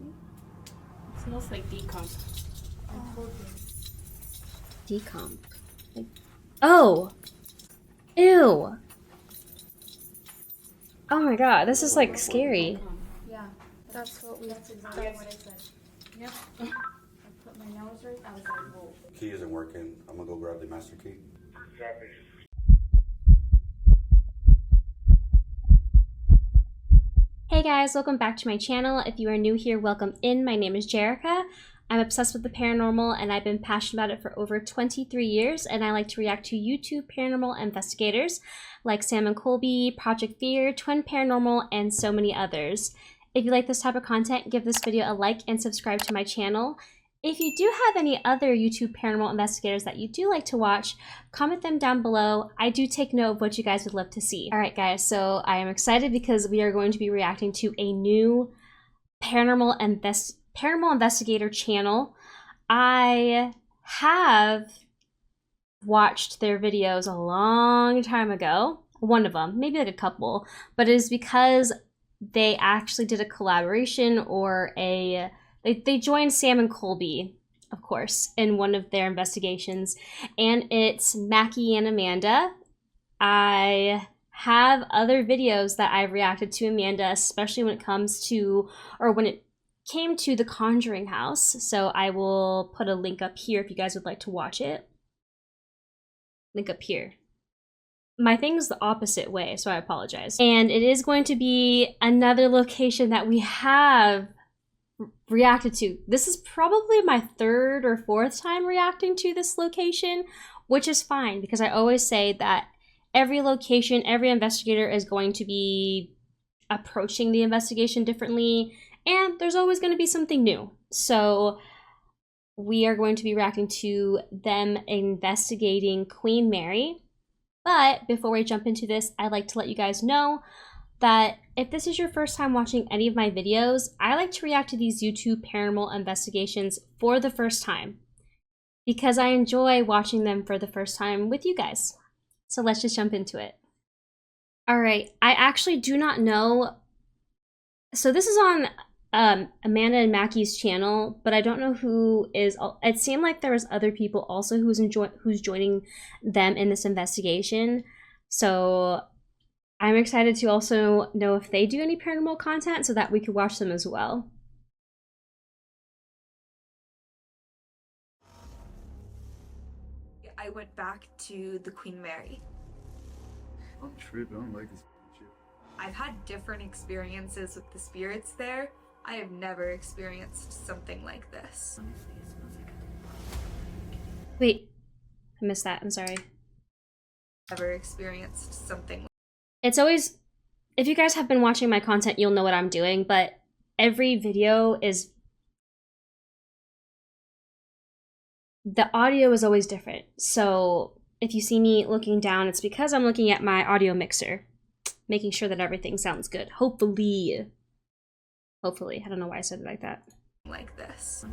It smells like decomp. I told you. Decomp. Like, oh! Ew! Oh my god, this is like scary. Yeah, that's exactly what I said. Yep. I put my nose right, I was like, whoa. Key isn't working. I'm gonna go grab the master key. Hey guys, welcome back to my channel. If you are new here, welcome in. My name is Jerrica. I'm obsessed with the paranormal and I've been passionate about it for over 23 years, and I like to react to YouTube paranormal investigators like Sam and Colby, Project Fear, Twin Paranormal, and so many others. If you like this type of content, give this video a like and subscribe to my channel. If you do have any other YouTube paranormal investigators that you do like to watch, comment them down below. I do take note of what you guys would love to see. Alright guys, so I am excited because we are going to be reacting to a new paranormal investigator channel. I have watched their videos a long time ago. One of them, maybe like a couple, but it is because they actually did a collaboration or they joined Sam and Colby, of course, in one of their investigations, and it's Mackie and Amanda. I have other videos that I've reacted to Amanda, especially when it comes to, or when it came to the Conjuring house, so I will put a link up here if you guys would like to watch it. Link up here. My thing's the opposite way, so I apologize. And it is going to be another location that we have reacted to. This is probably my third or fourth time reacting to this location, which is fine because I always say that every location, every investigator is going to be approaching the investigation differently, and there's always going to be something new. So we are going to be reacting to them investigating Queen Mary. But before we jump into this, I'd like to let you guys know that if this is your first time watching any of my videos, I like to react to these YouTube paranormal investigations for the first time because I enjoy watching them for the first time with you guys. So let's just jump into it. All right, I actually do not know. So this is on Amanda and Mackie's channel, but I don't know who is. It seemed like there was other people also who's joining them in this investigation. So I'm excited to also know if they do any paranormal content so that we could watch them as well. I went back to the Queen Mary. I'm tripping. I don't like this shit. I've had different experiences with the spirits there. I have never experienced something like this. Wait, I missed that. I'm sorry. Never experienced something. It's always, if you guys have been watching my content, you'll know what I'm doing, but every video is, the audio is always different. So if you see me looking down, it's because I'm looking at my audio mixer, making sure that everything sounds good. Hopefully. Hopefully. I don't know why I said it like that. Like this.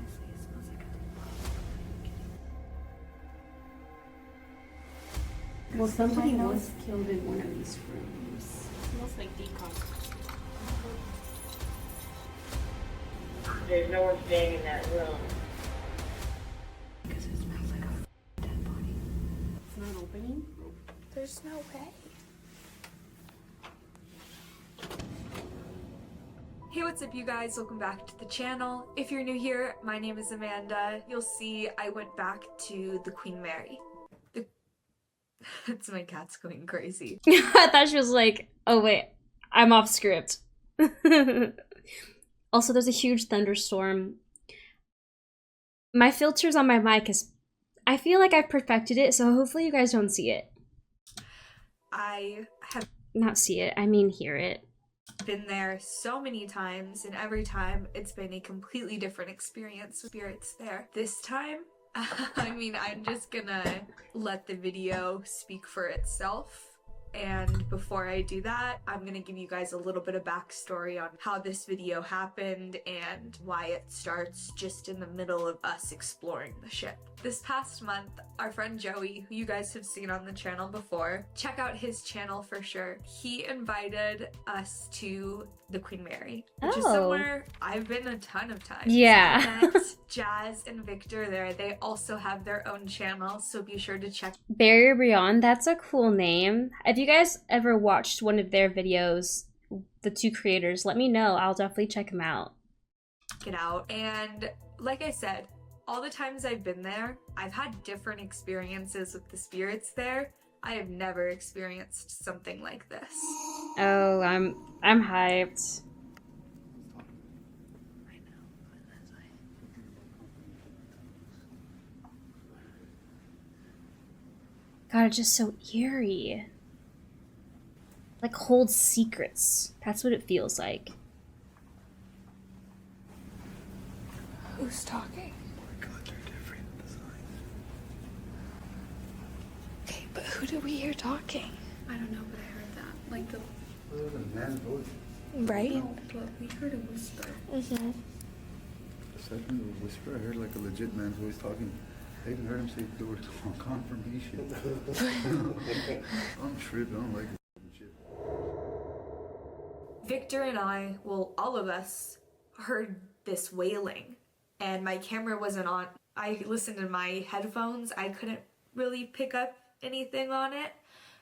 Well, somebody was killed in one of these rooms. It smells like decomp. There's no one staying in that room. Because it smells like a dead body. It's not opening? There's no way. Hey, what's up you guys? Welcome back to the channel. If you're new here, my name is Amanda. You'll see I went back to the Queen Mary. It's my cat's going crazy. I thought she was like, oh wait, I'm off script. Also, there's a huge thunderstorm. My filters on my mic is, I feel like I've perfected it, so hopefully you guys don't see it. I have Not see it, I mean hear it. been there so many times, and every time it's been a completely different experience with spirits there. This time, I mean, I'm just gonna let the video speak for itself. And before I do that, I'm gonna give you guys a little bit of backstory on how this video happened and why it starts just in the middle of us exploring the ship. This past month, our friend Joey, who you guys have seen on the channel before, check out his channel for sure. He invited us to the Queen Mary, which is somewhere I've been a ton of times. Yeah. I met Jazz and Victor there. They also have their own channel, so be sure to check Barrier Beyond, that's a cool name. If you guys ever watched one of their videos, the two creators, let me know. I'll definitely check them out. it out. And like I said, all the times I've been there, I've had different experiences with the spirits there. I have never experienced something like this. Oh, I'm hyped. God, it's just so eerie. Like holds secrets. That's what it feels like. Who's talking? God, they're different designs. Okay, but who do we hear talking? I don't know, but I heard that. Like the... Well, it was a man's voice. Right? No, but we heard a whisper. Mm-hmm. The second whisper, I heard like a legit man's voice talking. I even heard him say the word confirmation. I'm tripping. I don't like this shit. Victor and I, well, all of us, heard this wailing, and my camera wasn't on. I listened in my headphones. I couldn't really pick up anything on it,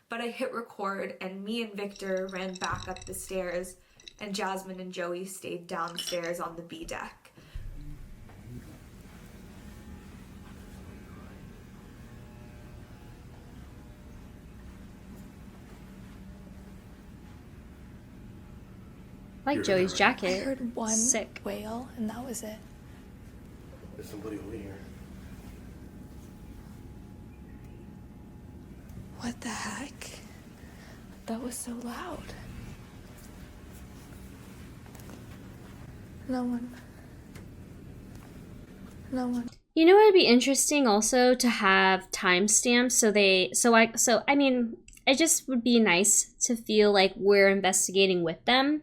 but I hit record, and me and Victor ran back up the stairs, and Jasmine and Joey stayed downstairs on the B deck. I like Joey's I jacket. heard one Sick. wail, and that was it. There's somebody over here. What the heck? That was so loud. No one. No one. You know what would be interesting also to have timestamps so I mean it just would be nice to feel like we're investigating with them.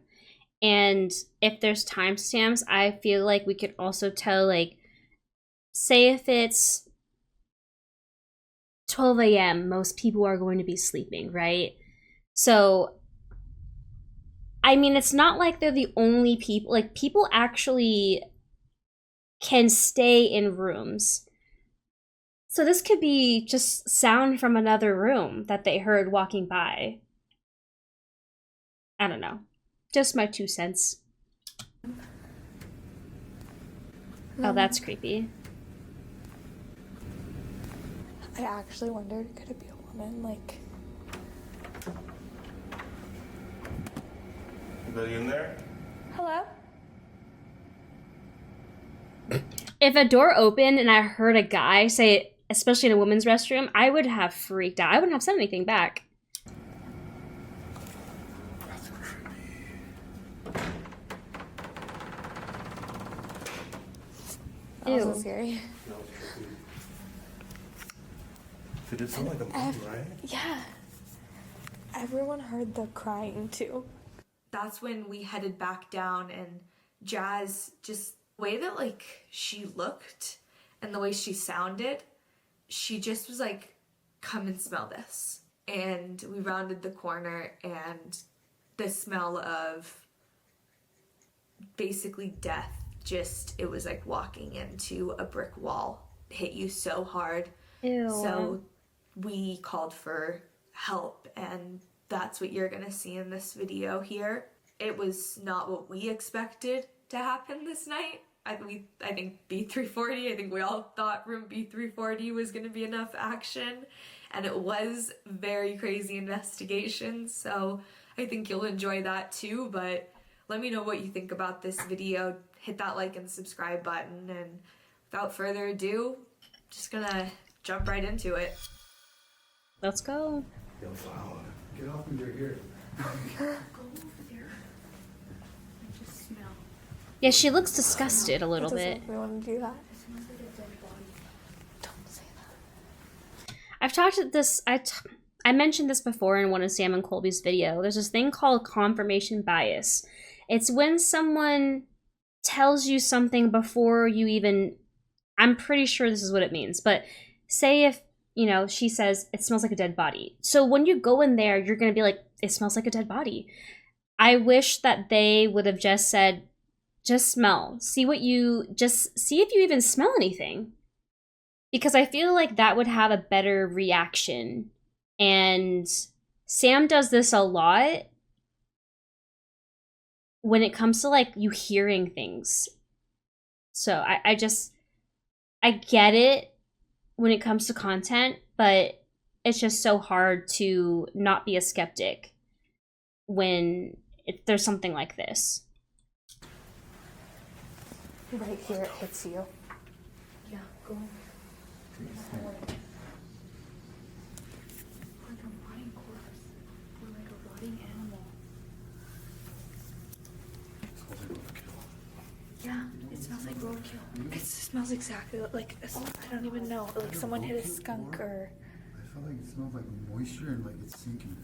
And if there's timestamps, I feel like we could also tell, like, say if it's 12 a.m., most people are going to be sleeping, right? So, I mean, it's not like they're the only people. Like, people actually can stay in rooms. So this could be just sound from another room that they heard walking by. I don't know. Just my 2 cents. Oh, that's creepy. I actually wondered, could it be a woman? Like, Anybody in there? hello? If a door opened and I heard a guy say it, especially in a women's restroom, I would have freaked out. I wouldn't have said anything back. That's creepy. That Ew. wasn't scary. That was trippy. Did it sound like a movie, right? Yeah. Everyone heard the crying too. That's when we headed back down, and Jazz, just the way that like she looked and the way she sounded, she just was like, come and smell this. And we rounded the corner, and the smell of basically death, just, it was like walking into a brick wall, hit you so hard. Ew. So we called for help, and that's what you're gonna see in this video here. It was not what we expected to happen this night. I think B340, I think we all thought room B340 was gonna be enough action, and it was very crazy investigation, so I think you'll enjoy that too. But let me know what you think about this video. Hit that like and subscribe button, and without further ado, just gonna jump right into it. Let's go. Yo, flower. Get off me, they're here. Go over there and just smell. Yeah, she looks disgusted a little It doesn't bit. make me want to do that. It smells like a dead body. Don't say that. I've talked to this. I mentioned this before in one of Sam and Colby's video. There's this thing called confirmation bias. It's when someone tells you something before you even, I'm pretty sure this is what it means, but say if, you know, she says it smells like a dead body. So when you go in there, you're going to be like, it smells like a dead body. I wish that they would have just said, just smell. See if you even smell anything. Because I feel like that would have a better reaction. And Sam does this a lot when it comes to like you hearing things. So I get it when it comes to content, but it's just so hard to not be a skeptic when there's something like this. Right here it hits you. Yeah, go. Like a rotting corpse. Or like a rotting animal. Yeah, it smells like roadkill. It smells exactly like, I don't even know, like someone hit a skunk or... I feel like it smells like moisture and like it's sinking.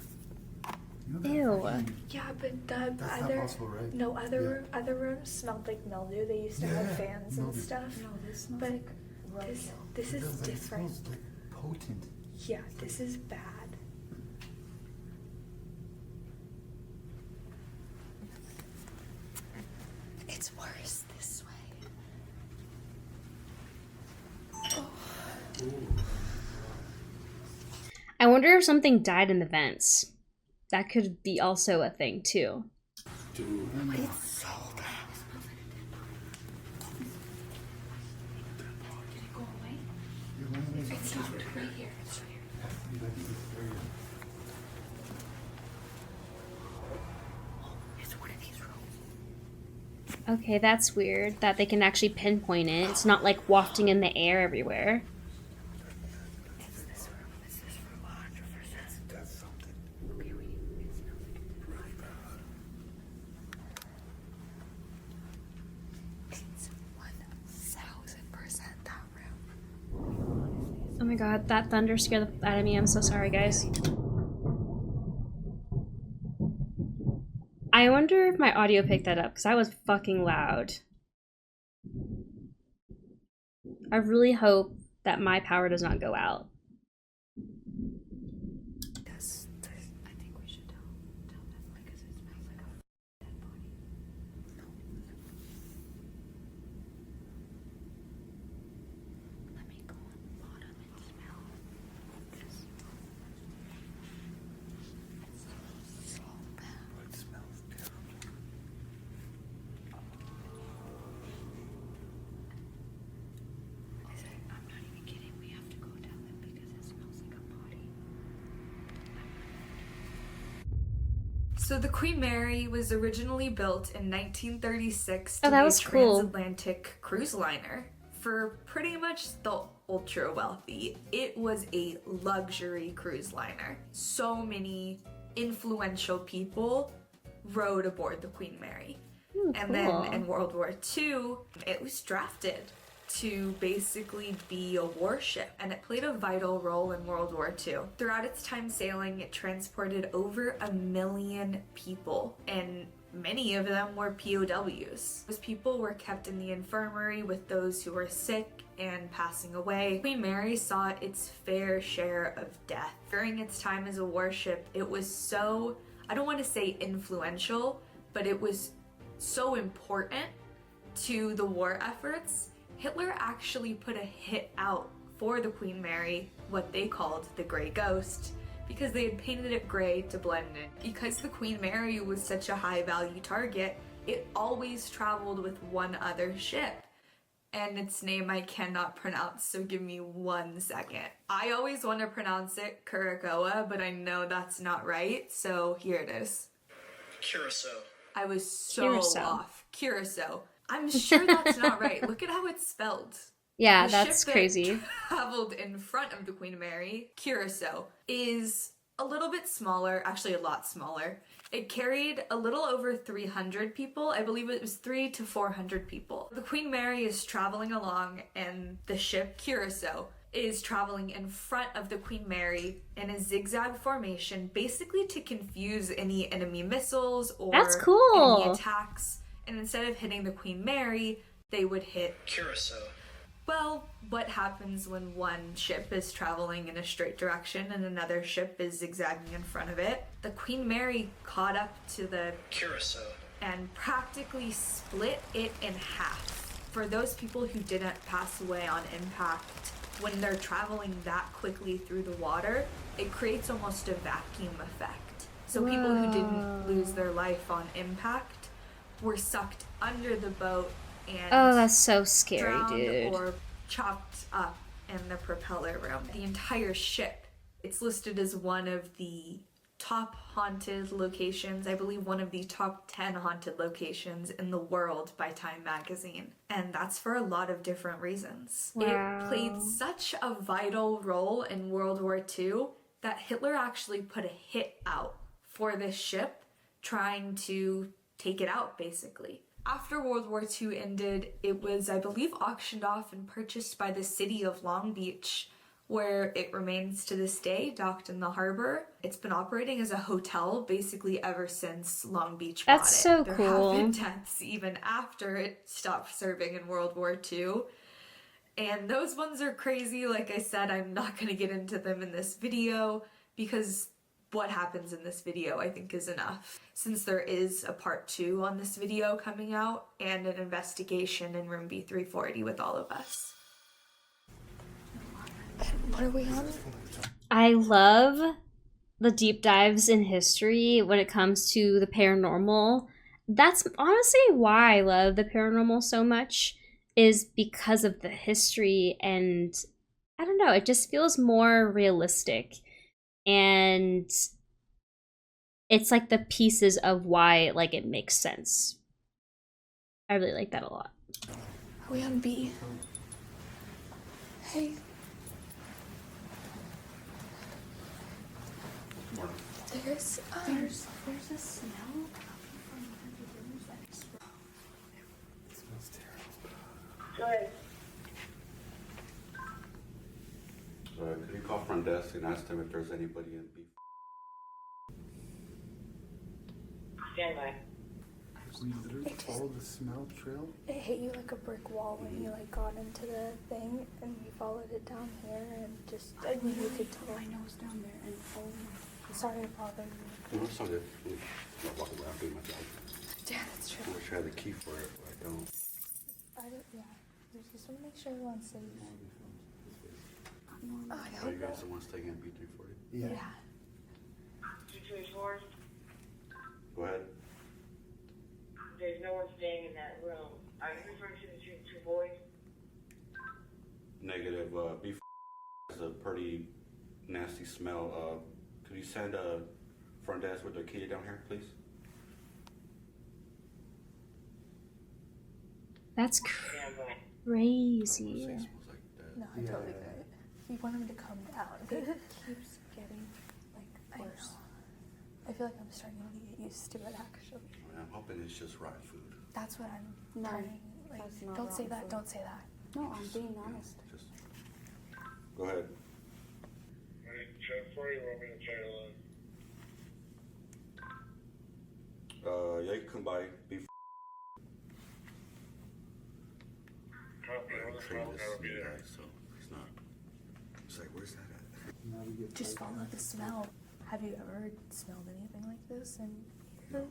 You know that Ew. fucking- Yeah, but the That's other... not possible, right? No, other rooms smelled like mildew. They used to have fans and mildew. stuff. No, this smells But like roadkill. this It is does, like, it different. smells like potent. Yeah, this is bad. It's worse this way. I wonder if something died in the vents. That could be also a thing too. Dude. It's so bad. Did it go away? It's not right here. It's right here. It's one of these rooms. Okay, that's weird that they can actually pinpoint it. It's not like wafting in the air everywhere. It's this room. It's this room. 100%. That's something. Okay, wait. It smells like really bad. It's 1000% that room. Oh my god, that thunder scared the out of me. I'm so sorry, guys. I wonder if my audio picked that up, because that was fucking loud. I really hope that my power does not go out. I think we should tell them because it smells like a dead body. Let me go on the bottom and smell this. It smells so bad. It smells terrible. I'm not even kidding. We have to go tell them because it smells like a body. So the Queen Mary was originally built in 1936 Oh, to that be a was cool. transatlantic cruise liner for pretty much the ultra wealthy. It was a luxury cruise liner. So many influential people rode aboard the Queen Mary. And then Cool. in World War II, it was drafted to basically be a warship, and it played a vital role in World War II. Throughout its time sailing, it transported over 1 million people, and many of them were POWs. Those people were kept in the infirmary with those who were sick and passing away. Queen Mary saw its fair share of death. During its time as a warship, it was so, I don't want to say influential, but it was so important to the war efforts. Hitler actually put a hit out for the Queen Mary, what they called the Grey Ghost, because they had painted it gray to blend in. Because the Queen Mary was such a high value target, it always traveled with one other ship. And its name I cannot pronounce, so give me 1 second. I always want to pronounce it Kuragawa, but I know that's not right, so here it is. Curacao. I was so Curacao. off. Curacao. I'm sure that's not right. Look at how it's spelled. Yeah, The that's ship that crazy. traveled in front of the Queen Mary, Curacao, is a little bit smaller, actually a lot smaller. It carried a little over 300 people. I believe it was 300 to 400 people. The Queen Mary is traveling along and the ship Curacao is traveling in front of the Queen Mary in a zigzag formation, basically to confuse any enemy missiles or That's cool. enemy attacks. And instead of hitting the Queen Mary, they would hit Curacao. well, what happens when one ship is traveling in a straight direction and another ship is zigzagging in front of it? The Queen Mary caught up to the Curacao. and practically split it in half. For those people who didn't pass away on impact, when they're traveling that quickly through the water, it creates almost a vacuum effect. So people who didn't lose their life on impact were sucked under the boat and Oh, that's so scary, drowned dude. or chopped up in the propeller room. The entire ship, it's listed as one of the top haunted locations, I believe one of the top 10 haunted locations in the world by Time magazine. And that's for a lot of different reasons. Wow. It played such a vital role in World War II that Hitler actually put a hit out for this ship, trying to take it out, basically. After World War II ended, it was, I believe, auctioned off and purchased by the city of Long Beach, where it remains to this day, docked in the harbor. It's been operating as a hotel basically ever since Long Beach bought it. That's so There cool. have been deaths even after it stopped serving in World War II. And those ones are crazy. Like I said, I'm not going to get into them in this video because what happens in this video I think is enough. Since there is a part 2 on this video coming out and an investigation in room B340 with all of us. What are we on? I love the deep dives in history when it comes to the paranormal. That's honestly why I love the paranormal so much, is because of the history, and I don't know, it just feels more realistic. And it's like the pieces of why like it makes sense. I really like that a lot. Are we on B? Hey. There's a smell coming from one of the rooms that is It smells terrible. Go ahead. Could you call front desk and ask them if there's anybody in B? Stand by. We literally followed the smell trail. It hit you like a brick wall when you like got into the thing and you followed it down here and just I mean you could tell my nose down there and oh my sorry to bother you. No, it's not good. I'm walking around doing my job. Yeah, that's true. I wish I had the key for it, but I don't. Yeah. We just want to make sure everyone's safe. Oh, I Are hope you guys not. the ones staying in B340? Yeah. 224. Go ahead. There's no one staying in that room. Are you referring to the two boys? Negative. B has a pretty nasty smell. Could you send a front desk with their key down here, please? That's Stand by. crazy. Say it smells like that. No, I totally get it. You want him to come down. It keeps getting like worse. I feel like I'm starting to get used to it actually. I'm hoping it's just rotten food. That's what I'm No, turning. Like, that's not don't say rotten that. food. Don't say that. No, I'm being honest. Just go ahead. Check for you, want me to check alone? Yeah, you can come by. B. Copy, I on the trained phone, this I'll be new there. guy, so he's not. He's like, where's that at? Now we get Just follow the smell. Have you ever smelled anything like this in here? Or?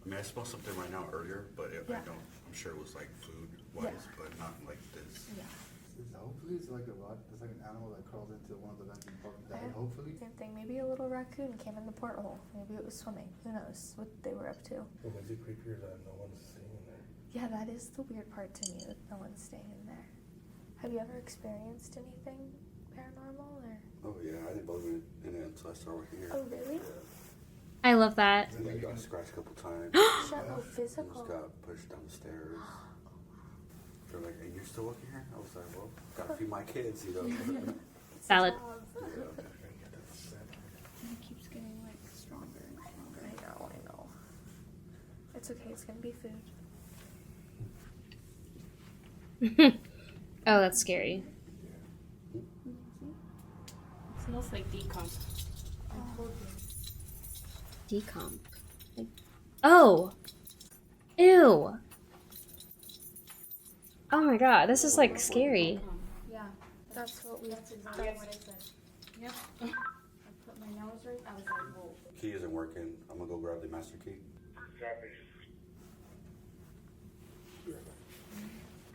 I mean, I smelled something right now earlier, but I Yeah. don't. I'm sure it was like food wise, Yeah. but not like this. Yeah. Hopefully it's like a lot. It's like an animal that crawls into one of the vents and fucking died. Hopefully. Same thing. Maybe a little raccoon came in the porthole. Maybe it was swimming. Who knows what they were up to? Well, is it creepier that no one's staying in there? Yeah, that is the weird part to me that no one's staying in there. Have you ever experienced anything paranormal or? Oh yeah, I didn't believe in it until I started working here. Oh really? I love that. And I got scratched a couple times. Shut up, I physical. just got pushed down the stairs. They're like, "Hey, you're still working here?" I was like, "Well, gotta feed my kids, you know." Valid. And it keeps getting like stronger and stronger. I know. It's okay. It's gonna be food. Oh, that's scary. smells like decomp. Decomp. Like, oh! Ew! Oh my god, this is like scary. Yeah, that's what we. That's exactly what I said. Yep. I put my nose right. I was like, whoa. Key isn't working. I'm gonna go grab the master key. Copy.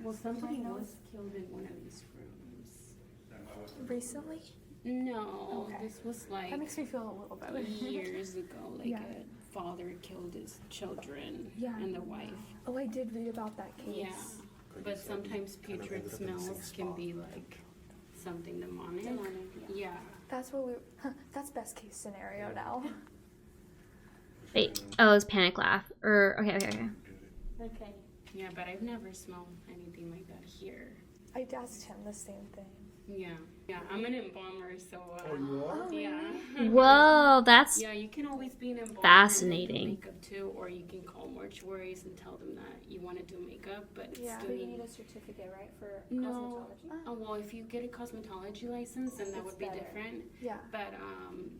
Well, somebody was killed in one of these rooms. Recently? No, Okay. this was like That makes me feel a little better. years ago. Like Yeah. a father killed his children Yeah. and the wife. Oh, I did read about that case. Yeah, but sometimes putrid smells can be like something demonic. Yeah. That's what we. That's best case scenario now. Wait, oh, it's panic laugh. Or, okay. Okay. Yeah, but I've never smelled anything like that here. I asked him the same thing. Yeah. Yeah, I'm an embalmer, so. you are? Oh, Yeah. Whoa, that's Yeah, you can always be an embalmer. fascinating. And do makeup too, or you can call mortuaries and tell them that you want to do makeup, but it's Yeah. doing. But you need a certificate, right, for No. cosmetology? Oh, well, if you get a cosmetology license, then that It's would be better. different. Yeah. But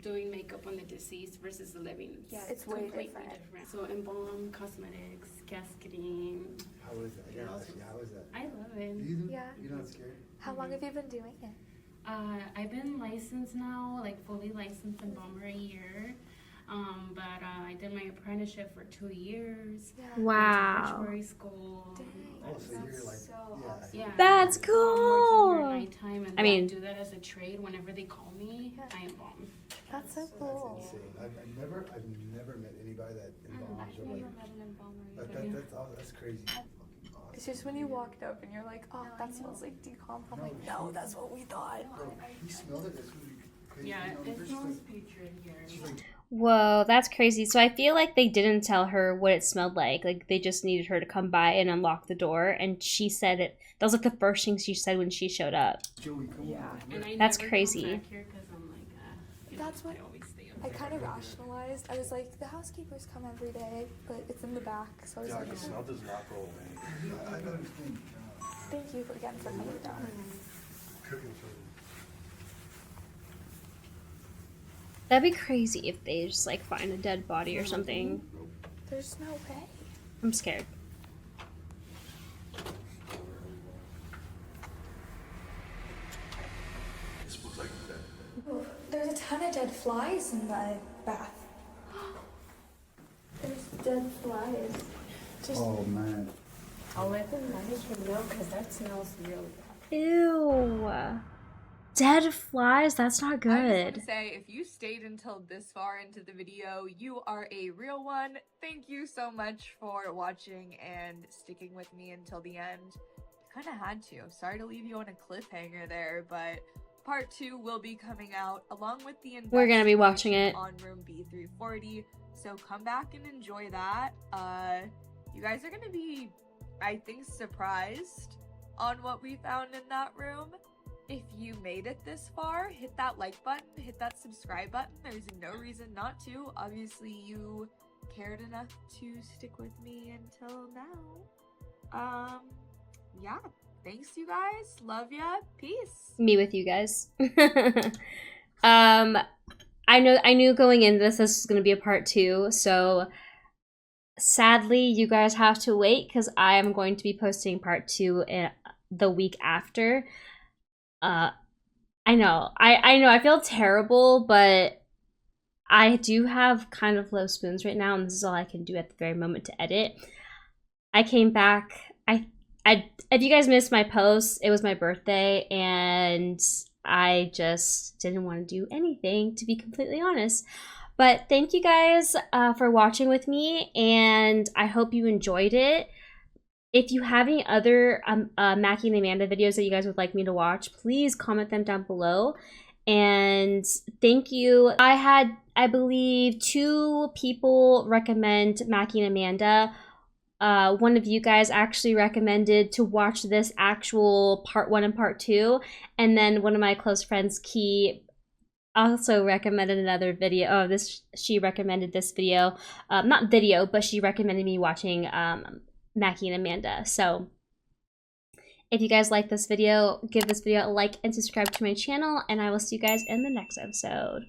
doing makeup on the deceased versus the living, Yeah, it's way completely different. So embalm, cosmetics, casketing. How is that? Yeah, how is that? I love it. Yeah. You're not scared? How long have you been doing it? I've been licensed now, like fully licensed embalmer a year. But I did my apprenticeship for 2 years. Yeah. wow. Mortuary school. Dang, Oh, so you're that's like, so yeah. awesome. Yeah. That's I'm working here cool. nighttime, and I mean- do that as a trade. Whenever they call me, Yeah. I embalm. That's so cool. Insane. I've never met anybody that embalms or like, that's crazy. Fucking awesome. It's just when you walked up and you're like, oh, that smells like decomp. I'm like, no, that's what we thought. Bro, he smelled it, that's really crazy. Yeah, You know, it there's smells like- putrid here. she's like, Whoa, that's crazy. So I feel like they didn't tell her what it smelled like. Like they just needed her to come by and unlock the door, and she said it. That was like the first thing she said when she showed up. Joey, come Yeah. on. And I That's never crazy. Come back here 'cause I'm like, you know, That's what I always stay up I there. kind of rationalized. I was like, the housekeepers come every day, but it's in the back. So I was Yeah, like, the smell does not go away. I don't understand. thank you again for coming down. Cooking for That'd be crazy if they just like find a dead body or something. There's no way. I'm scared. It smells like that. Oh, there's a ton of dead flies in the bath. There's dead flies. Just Oh man. I'll let the management know because that smells real bad. Ew. Dead flies? That's not I just want good. to say, if you stayed until this far into the video, you are a real one. Thank you so much for watching and sticking with me until the end. Kind of had to. Sorry to leave you on a cliffhanger there, but part 2 will be coming out along with the We're gonna be watching it. on room B340. So come back and enjoy that. You guys are gonna be, I think, surprised on what we found in that room. If you made it this far, hit that like button, hit that subscribe button. There's no reason not to. Obviously, you cared enough to stick with me until now. Yeah. Thanks, you guys. Love ya. Peace. Me with you guys. I knew going into this was gonna be a part 2, so sadly you guys have to wait because I am going to be posting part 2 in the week after. I know I feel terrible, but I do have kind of low spoons right now, and this is all I can do at the very moment to edit. I came back. If you guys missed my post, it was my birthday, and I just didn't want to do anything, to be completely honest. But thank you guys for watching with me, and I hope you enjoyed it. If you have any other Mackie and Amanda videos that you guys would like me to watch, please comment them down below. And thank you. I had, I believe, 2 people recommend Mackie and Amanda. One of you guys actually recommended to watch this actual part 1 and part 2. And then one of my close friends, Key, also recommended another video. Oh, she recommended this video. Not video, but she recommended me watching Mackie and Amanda. So If you guys like this video, give this video a like and subscribe to my channel, and I will see you guys in the next episode.